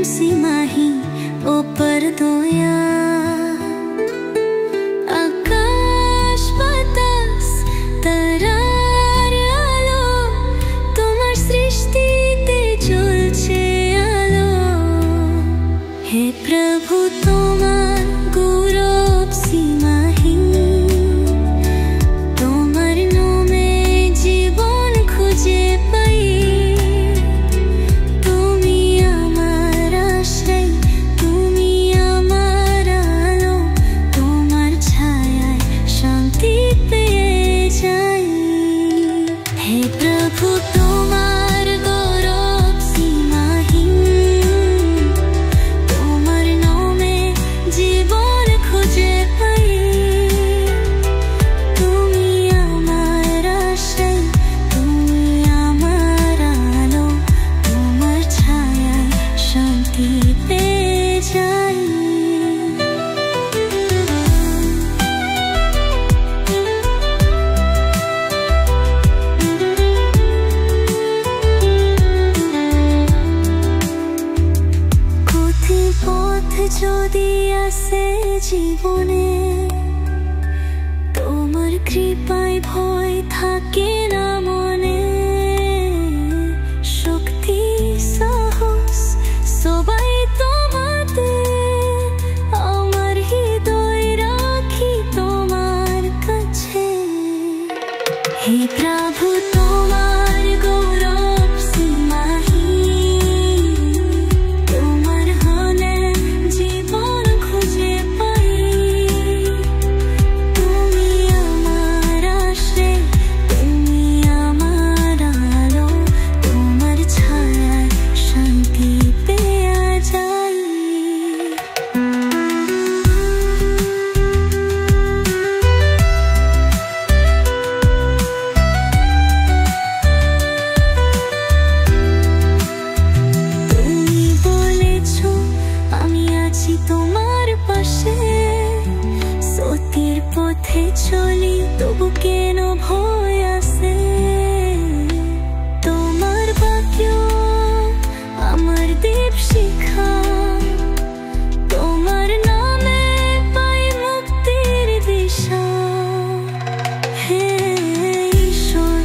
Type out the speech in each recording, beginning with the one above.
सीमाहीन ओ पर्दोया आकाश बातास तारार आलो तोमार सृष्टिते चलछे आलो हे प्रभु तोमार गौरव सीमाहीन तोमार नामे जीवन खुजे पाई তুমি আমার আশ্রয় তুমি আমার আলো তোমার ছায়ায় শান্তি পেয়ে যাই হে প্রভু তোমার গৌরব সীমাহীন তোমার নামে জীবন খুঁজে পাই তুমি আমার আশ্রয় তুমি আমার আলো তোমার ছায়ায় শান্তি পেয়ে যাই গতিপথ যদি আসে জীবনে তোমার কৃপায় ভয় থাকে না মনে শক্তি সাহস সবাই তোমাতে আমার হৃদয় রাখি তোমার কাছে হে প্রভু তোমার গৌরব সীমাহীন তোমার হলে জীবন খুঁজে পাই তুমি আমার আশ্রয় তুমি আমার আলো তোমার ছায়ায় শান্তি পেয়ে যাই তুমি বলেছো আমি আছি তোমার পাশে সত্যের পথে চলি তবু কেন ভয় আসে তোমার বাক্য আমার দীপশিখা তোমার নামে পাই মুক্তির দিশা হে ঈশ্বর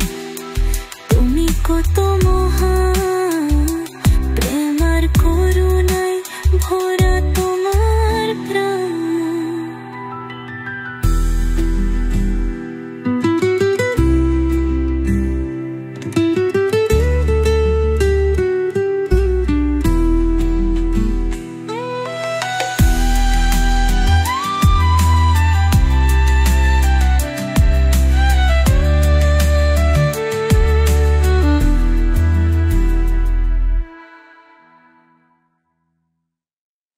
তুমি কত মহান প্রেম আর